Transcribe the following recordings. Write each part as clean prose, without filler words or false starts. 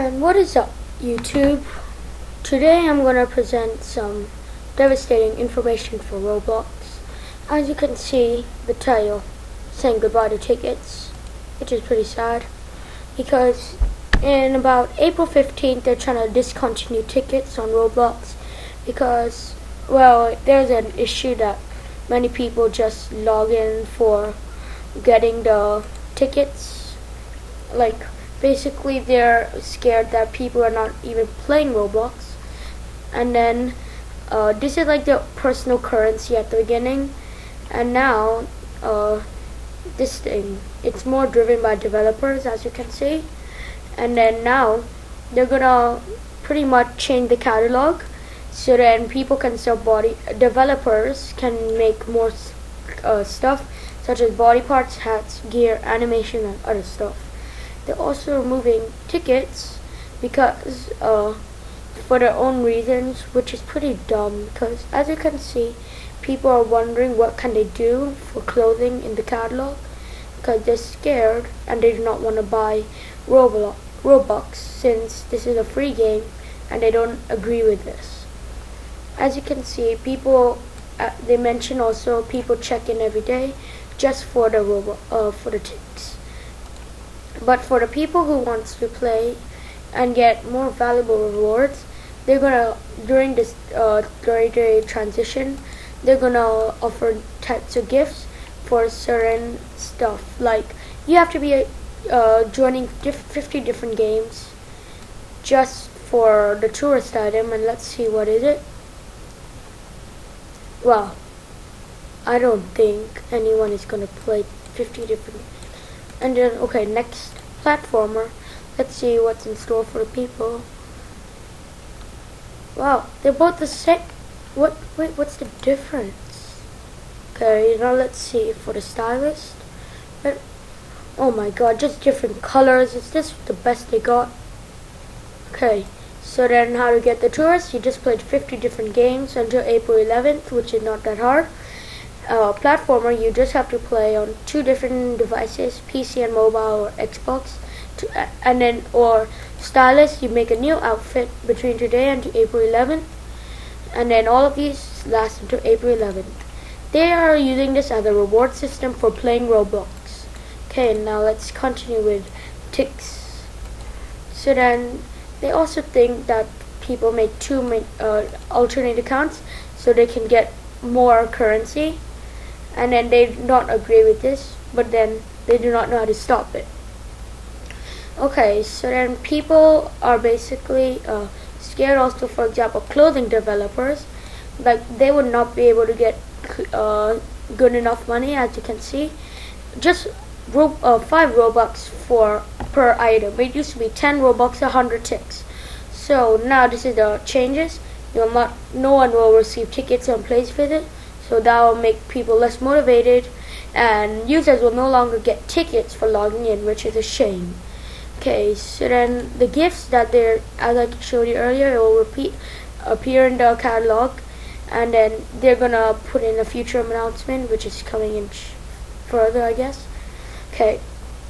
And what is up, YouTube? Today I'm gonna present some devastating information for Roblox. As you can see, the title saying goodbye to tickets, which is pretty sad because in about April 15th they're trying to discontinue tickets on Roblox because, well, there's an issue that many people just log in for getting the tickets. Like, basically they're scared that people are not even playing Roblox, and then this is like the personal currency at the beginning, and now this thing, it's more driven by developers, as you can see. And then now they're gonna pretty much change the catalog so then people can sell developers can make more stuff such as body parts, hats, gear, animation, and other stuff. They're also removing tickets because for their own reasons, which is pretty dumb because, as you can see, people are wondering what can they do for clothing in the catalog because they're scared and they do not want to buy Robux since this is a free game and they don't agree with this. As you can see, people they mention also people check in every day just for the for the ticks. But for the people who wants to play and get more valuable rewards, they're gonna during this 30-day transition, they're gonna offer types of gifts for certain stuff. Like, you have to be joining 50 different games just for the tourist item, and let's see, what is it? Well, I don't think anyone is gonna play 50 different. And then, okay, next platformer. Let's see what's in store for the people. Wow, they're both the same. What's the difference? Okay, now let's see for the stylist. Oh my god, just different colors. Is this the best they got? Okay, so then how to get the tourists? You just played 50 different games until April 11th, which is not that hard. Platformer, you just have to play on 2 different devices, PC and mobile or Xbox, and then, or stylist, you make a new outfit between today and April 11th, and then all of these last until April 11th. They are using this as a reward system for playing Roblox. Okay, now let's continue with ticks. So then they also think that people make 2 alternate accounts so they can get more currency. And then they do not agree with this, but then they do not know how to stop it. Okay, so then people are basically scared also, for example, clothing developers. Like, they would not be able to get good enough money, as you can see. Just 5 Robux per item. It used to be 10 Robux, 100 ticks. So now this is the changes. No one will receive tickets on place visit. So that will make people less motivated, and users will no longer get tickets for logging in, which is a shame. Okay, so then the gifts that as I showed you earlier, it will appear in the catalog, and then they're gonna put in a future announcement, which is coming in further, I guess. Okay,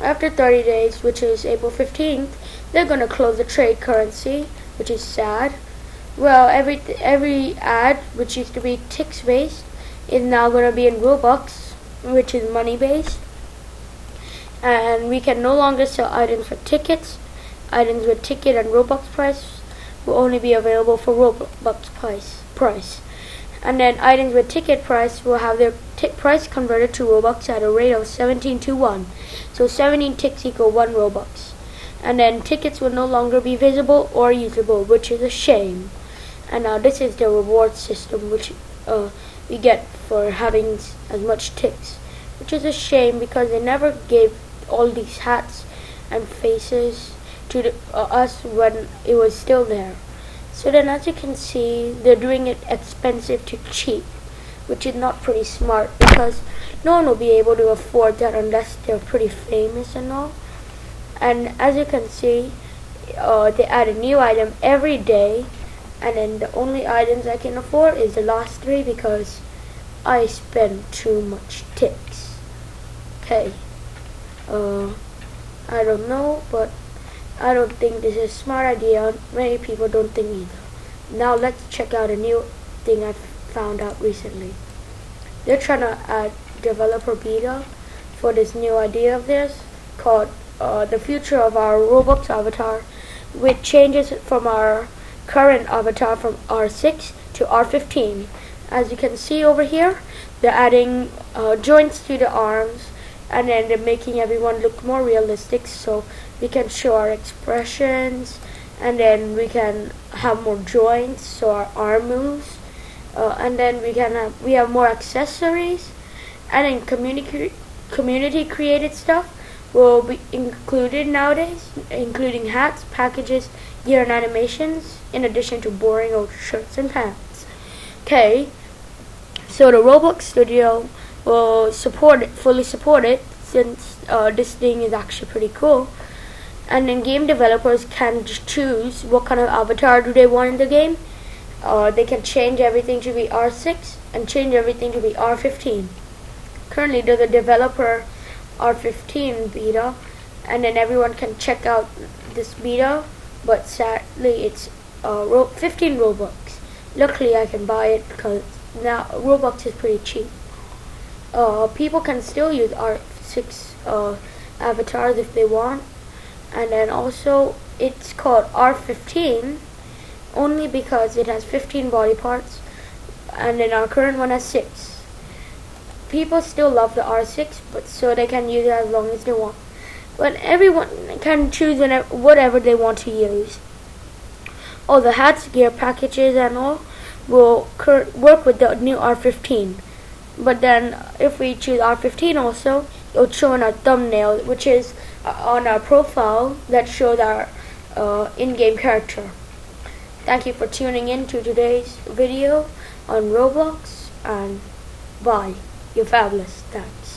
after 30 days, which is April 15th, they're gonna close the trade currency, which is sad. Well, every ad, which used to be ticks based, is now going to be in Robux, which is money based, and we can no longer sell items with tickets. Items with ticket and Robux price will only be available for Robux price, and then items with ticket price will have their price converted to Robux at a rate of 17 to 1, so 17 ticks equal 1 Robux, and then tickets will no longer be visible or usable, which is a shame. And now this is the reward system, which we get for having as much ticks, which is a shame because they never gave all these hats and faces to us when it was still there. So then, as you can see, they're doing it expensive to cheap, which is not pretty smart because no one will be able to afford that unless they're pretty famous and all. And as you can see, they add a new item every day, and then the only items I can afford is the last 3 because I spend too much ticks. Okay, I don't know, but I don't think this is a smart idea. Many people don't think either. Now let's check out a new thing I found out recently. They're trying to add developer beta for this new idea of theirs called the future of our Roblox avatar, which changes from our current avatar from R6 to R15. As you can see over here, they're adding joints to the arms, and then they're making everyone look more realistic, so we can show our expressions, and then we can have more joints so our arm moves, and then we have more accessories, and then community created stuff will be included nowadays, including hats, packages, gear, and animations, in addition to boring old shirts and pants. Okay, so the Roblox studio will fully support it, since this thing is actually pretty cool. And then game developers can choose what kind of avatar do they want in the game. They can change everything to be R6 and change everything to be R15. Currently there's a developer R15 beta, and then everyone can check out this beta, but sadly it's 15 Robux. Luckily I can buy it because now Robux is pretty cheap. People can still use R6 avatars if they want, and then also it's called R15 only because it has 15 body parts, and then our current one has 6. People still love the R6, but so they can use it as long as they want. But everyone can choose whatever they want to use. All the hats, gear, packages, and all will work with the new R15. But then if we choose R15 also, it'll show in our thumbnail, which is on our profile, that shows our in-game character. Thank you for tuning in to today's video on Roblox, and bye. You're fabulous. Thanks.